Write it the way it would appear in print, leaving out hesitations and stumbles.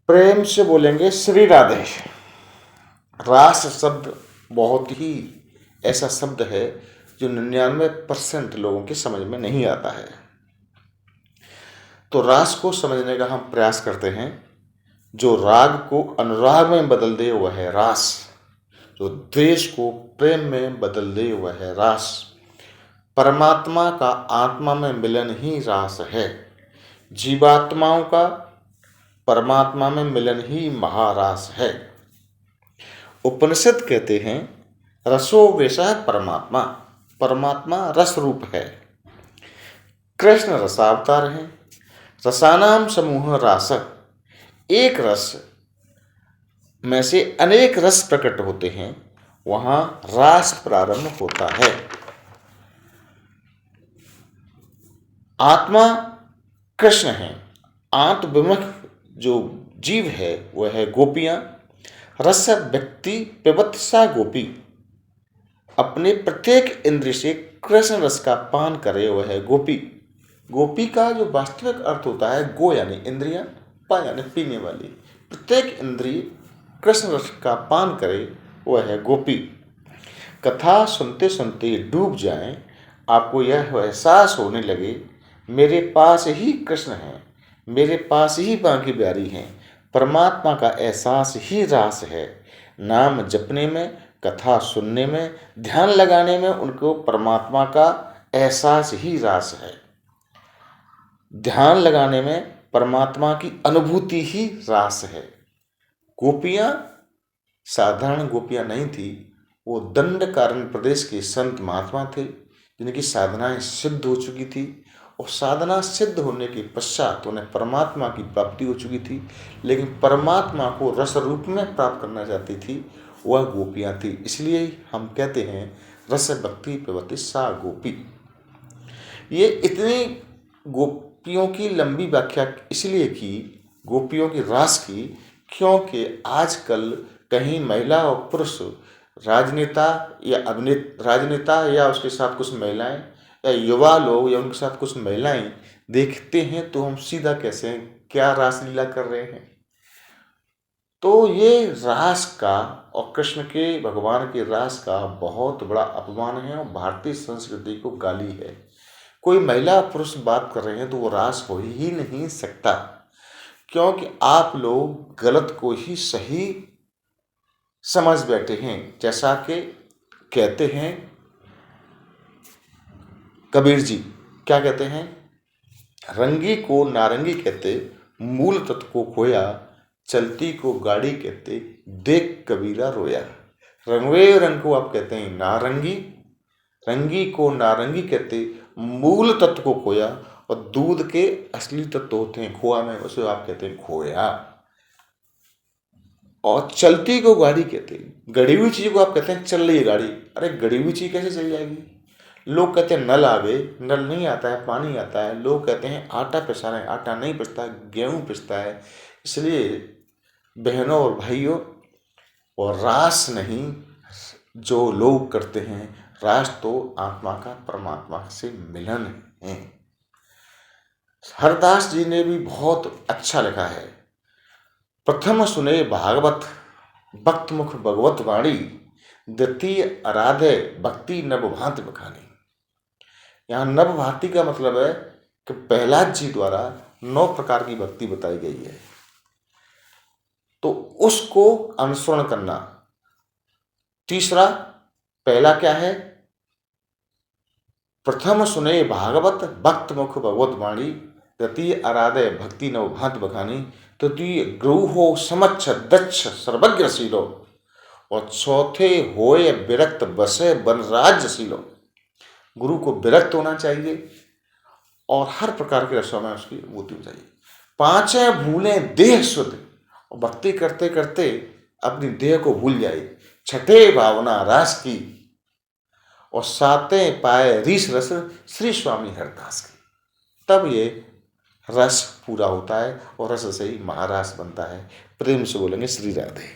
प्रेम से बोलेंगे श्री राधे। रास शब्द बहुत ही ऐसा शब्द है जो 99% लोगों की समझ में नहीं आता है। तो रास को समझने का हम प्रयास करते हैं। जो राग को अनुराग में बदल दे वह है रास, जो द्वेष को प्रेम में बदल दे वह है रास। परमात्मा का आत्मा में मिलन ही रास है। जीवात्माओं का परमात्मा में मिलन ही महारास है। उपनिषद कहते हैं रसो वैसा परमात्मा, परमात्मा रस रूप है। कृष्ण रसावतार हैं। रसानाम समूह रास, एक रस में से अनेक रस प्रकट होते हैं, वहां रास प्रारंभ होता है। आत्मा कृष्ण है। आत्मविमुख जो जीव है वह है गोपियां। रस व्यक्ति पिबत सा गोपी, अपने प्रत्येक इंद्रिय से कृष्ण रस का पान करे वह है गोपी। गोपी का जो वास्तविक अर्थ होता है, गो यानी इंद्रियां, पा यानी पीने वाली। प्रत्येक इंद्रिय कृष्ण रस का पान करे वह है गोपी। कथा सुनते सुनते डूब जाएं, आपको यह एहसास होने लगे मेरे पास ही कृष्ण हैं, मेरे पास ही बांकी बिहारी हैं। परमात्मा का एहसास ही रास है। नाम जपने में, कथा सुनने में, ध्यान लगाने में उनको परमात्मा का एहसास ही रास है। ध्यान लगाने में परमात्मा की अनुभूति ही रास है। गोपियां साधारण गोपियां नहीं थी, वो दंडकारण्य प्रदेश के संत महात्मा थे जिनकी साधनाएं सिद्ध हो चुकी थी, और साधना सिद्ध होने के पश्चात उन्हें परमात्मा की प्राप्ति हो चुकी थी। लेकिन परमात्मा को रस रूप में प्राप्त करना चाहती थी, वह गोपियां थी। इसलिए हम कहते हैं रस भक्ति प्रवृत्ति सा गोपी। ये इतनी गोपियों की लंबी व्याख्या इसलिए की, गोपियों की रास की, क्योंकि आजकल कहीं महिला और पुरुष राजनेता या उसके साथ कुछ महिलाएं, या युवा लोग या उनके साथ कुछ महिलाएं देखते हैं तो हम सीधा कैसे क्या रासलीला कर रहे हैं। तो ये रास का और कृष्ण के भगवान के रास का बहुत बड़ा अपमान है और भारतीय संस्कृति को गाली है। कोई महिला पुरुष बात कर रहे हैं तो वो रास हो ही नहीं सकता, क्योंकि आप लोग गलत को ही सही समझ बैठे हैं। जैसा कि कहते हैं कबीर जी, क्या कहते हैं, रंगी को नारंगी कहते, मूल तत्व को खोया, चलती को गाड़ी कहते, देख कबीरा रोया। रंगवे रंग को आप कहते हैं नारंगी, रंगी को नारंगी कहते, मूल तत्व को खोया, और दूध के असली तत्व होते हैं खोआ में, उसे आप कहते हैं खोया। और चलती को गाड़ी कहते, गड़ी हुई चीज को आप कहते हैं चल रही है गाड़ी। अरे गड़ी हुई चीज कैसे चल जाएगी? लोग कहते हैं नल आवे, नल नहीं आता है, पानी आता है। लोग कहते हैं आटा पिसा रहे हैं, आटा नहीं पिसता, गेहूं पिसता है। इसलिए बहनों और भाइयों, और रास नहीं जो लोग करते हैं, रास तो आत्मा का परमात्मा से मिलन है। हरदास जी ने भी बहुत अच्छा लिखा है, प्रथम सुने भागवत भक्त मुख भगवत वाणी, द्वितीय आराधे भक्ति नव भांति बखानी। यहाँ नव भांति का मतलब है कि प्रहलाद जी द्वारा 9 प्रकार की भक्ति बताई गई है, तो उसको अनुसरण करना। तीसरा, पहला क्या है, प्रथम सुने भागवत भक्त मुख भगवत वाणी, द्वितीय आराधे भक्ति नव भांति बखानी, तृतीय गुरु हो समक्ष दक्ष सर्वज्ञशीलो, और चौथे होए विरक्त बसे बन राज्यशीलो। गुरु को विरक्त होना चाहिए और हर प्रकार के रसों में उसकी अनुभूति हो चाहिए। 5 भूलें देह शुद्ध, और भक्ति करते करते अपनी देह को भूल जाए। 6 भावना रास की, और 7 पाए रीस रस श्री स्वामी हरदास की। तब ये रस पूरा होता है और रस से ही महारास बनता है। प्रेम से बोलेंगे श्री राधे।